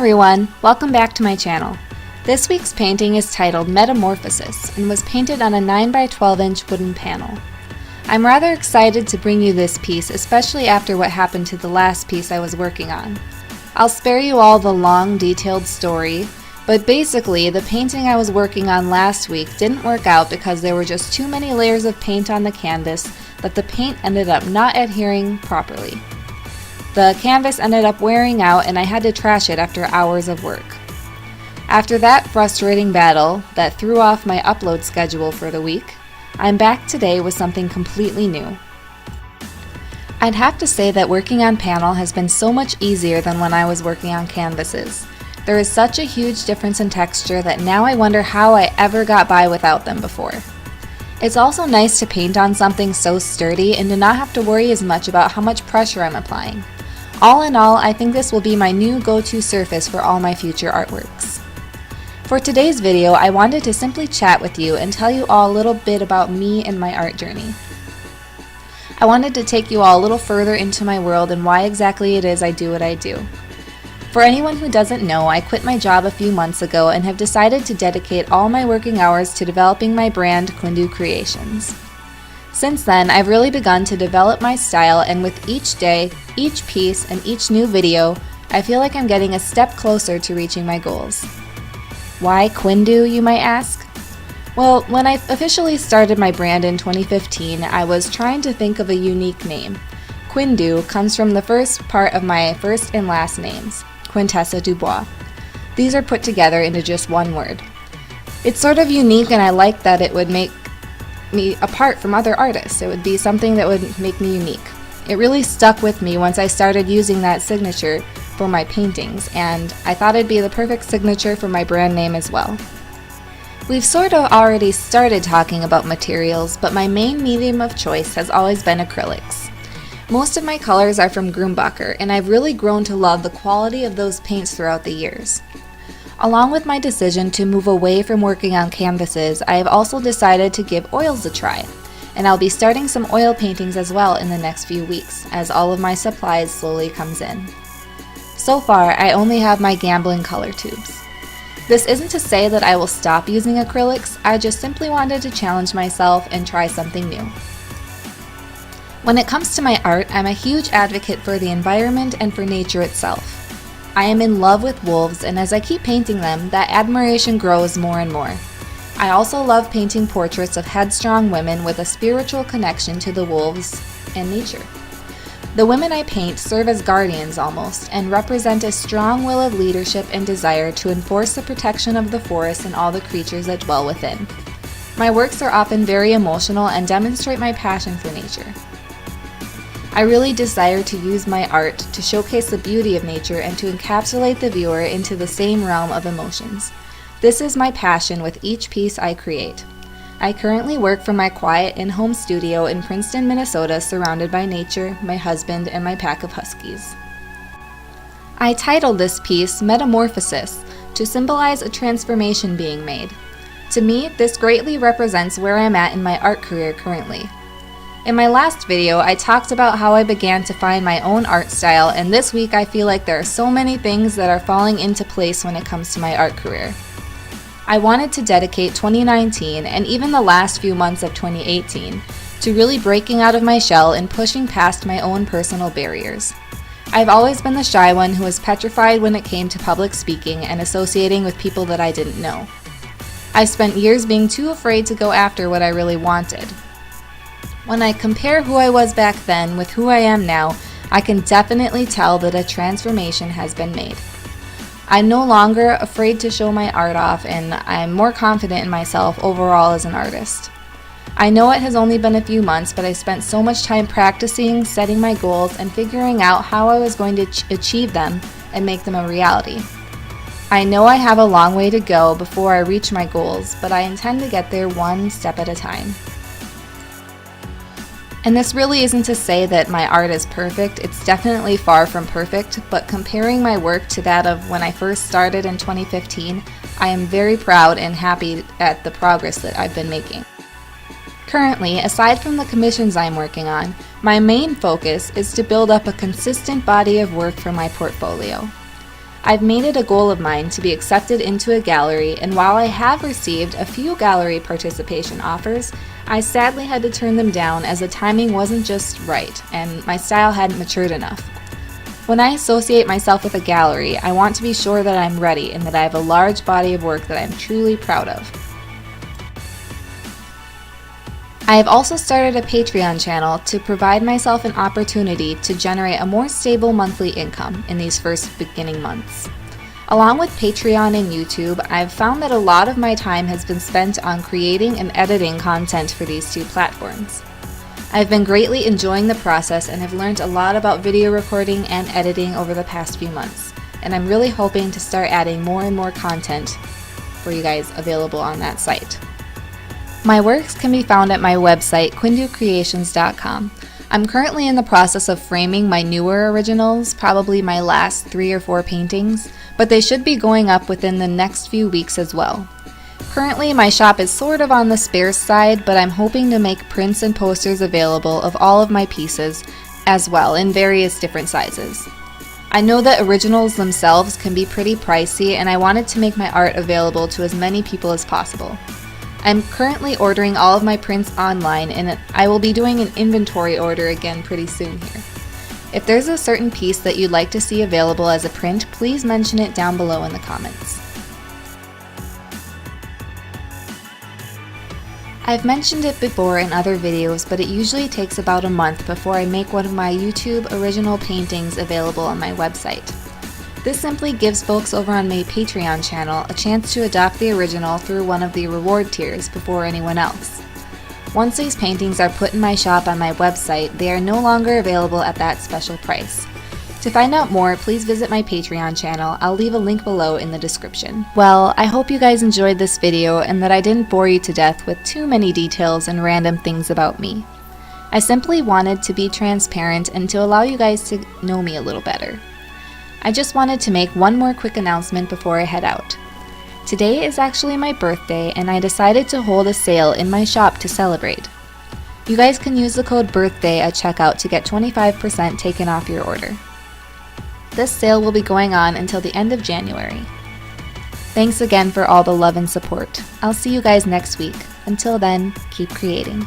everyone, welcome back to my channel. This week's painting is titled Metamorphosis and was painted on a 9x12 inch wooden panel. I'm rather excited to bring you this piece, especially after what happened to the last piece I was working on. I'll spare you all the long, detailed story, but basically the painting I was working on last week didn't work out because there were just too many layers of paint on the canvas that the paint ended up not adhering properly. The canvas ended up wearing out and I had to trash it after hours of work. After that frustrating battle that threw off my upload schedule for the week, I'm back today with something completely new. I'd have to say that working on panel has been so much easier than when I was working on canvases. There is such a huge difference in texture that now I wonder how I ever got by without them before. It's also nice to paint on something so sturdy and to not have to worry as much about how much pressure I'm applying. All in all, I think this will be my new go-to surface for all my future artworks. For today's video, I wanted to simply chat with you and tell you all a little bit about me and my art journey. I wanted to take you all a little further into my world and why exactly it is I do what I do. For anyone who doesn't know, I quit my job a few months ago and have decided to dedicate all my working hours to developing my brand, QuinDu Creations. Since then, I've really begun to develop my style, and with each day, each piece, and each new video, I feel like I'm getting a step closer to reaching my goals. Why QuinDu, you might ask? Well, when I officially started my brand in 2015, I was trying to think of a unique name. QuinDu comes from the first part of my first and last names, Quintessa Dubois. These are put together into just one word. It's sort of unique, and I like that it would make me apart from other artists. It would be something that would make me unique. It really stuck with me once I started using that signature for my paintings, and I thought it'd be the perfect signature for my brand name as well. We've sort of already started talking about materials, but my main medium of choice has always been acrylics. Most of my colors are from Grumbacher, and I've really grown to love the quality of those paints throughout the years. Along with my decision to move away from working on canvases, I have also decided to give oils a try, and I'll be starting some oil paintings as well in the next few weeks, as all of my supplies slowly comes in. So far, I only have my gambling color tubes. This isn't to say that I will stop using acrylics, I just simply wanted to challenge myself and try something new. When it comes to my art, I'm a huge advocate for the environment and for nature itself. I am in love with wolves, and as I keep painting them, that admiration grows more and more. I also love painting portraits of headstrong women with a spiritual connection to the wolves and nature. The women I paint serve as guardians almost, and represent a strong will of leadership and desire to enforce the protection of the forest and all the creatures that dwell within. My works are often very emotional and demonstrate my passion for nature. I really desire to use my art to showcase the beauty of nature and to encapsulate the viewer into the same realm of emotions. This is my passion with each piece I create. I currently work from my quiet in-home studio in Princeton, Minnesota, surrounded by nature, my husband, and my pack of huskies. I titled this piece Metamorphosis to symbolize a transformation being made. To me, this greatly represents where I'm at in my art career currently. In my last video, I talked about how I began to find my own art style, and this week I feel like there are so many things that are falling into place when it comes to my art career. I wanted to dedicate 2019 and even the last few months of 2018 to really breaking out of my shell and pushing past my own personal barriers. I've always been the shy one who was petrified when it came to public speaking and associating with people that I didn't know. I spent years being too afraid to go after what I really wanted. When I compare who I was back then with who I am now, I can definitely tell that a transformation has been made. I'm no longer afraid to show my art off, and I'm more confident in myself overall as an artist. I know it has only been a few months, but I spent so much time practicing, setting my goals, and figuring out how I was going to achieve them and make them a reality. I know I have a long way to go before I reach my goals, but I intend to get there one step at a time. And this really isn't to say that my art is perfect, it's definitely far from perfect, but comparing my work to that of when I first started in 2015, I am very proud and happy at the progress that I've been making. Currently, aside from the commissions I'm working on, my main focus is to build up a consistent body of work for my portfolio. I've made it a goal of mine to be accepted into a gallery, and while I have received a few gallery participation offers, I sadly had to turn them down as the timing wasn't just right and my style hadn't matured enough. When I associate myself with a gallery, I want to be sure that I'm ready and that I have a large body of work that I'm truly proud of. I have also started a Patreon channel to provide myself an opportunity to generate a more stable monthly income in these first beginning months. Along with Patreon and YouTube, I've found that a lot of my time has been spent on creating and editing content for these two platforms. I've been greatly enjoying the process and have learned a lot about video recording and editing over the past few months, and I'm really hoping to start adding more and more content for you guys available on that site. My works can be found at my website, QuinDuCreations.com. I'm currently in the process of framing my newer originals, probably my last 3 or 4 paintings, but they should be going up within the next few weeks as well. Currently, my shop is sort of on the sparse side, but I'm hoping to make prints and posters available of all of my pieces as well in various different sizes. I know that originals themselves can be pretty pricey, and I wanted to make my art available to as many people as possible. I'm currently ordering all of my prints online, and I will be doing an inventory order again pretty soon here. If there's a certain piece that you'd like to see available as a print, please mention it down below in the comments. I've mentioned it before in other videos, but it usually takes about a month before I make one of my YouTube original paintings available on my website. This simply gives folks over on my Patreon channel a chance to adopt the original through one of the reward tiers before anyone else. Once these paintings are put in my shop on my website, they are no longer available at that special price. To find out more, please visit my Patreon channel. I'll leave a link below in the description. Well, I hope you guys enjoyed this video and that I didn't bore you to death with too many details and random things about me. I simply wanted to be transparent and to allow you guys to know me a little better. I just wanted to make one more quick announcement before I head out. Today is actually my birthday, and I decided to hold a sale in my shop to celebrate. You guys can use the code BIRTHDAY at checkout to get 25% taken off your order. This sale will be going on until the end of January. Thanks again for all the love and support. I'll see you guys next week. Until then, keep creating.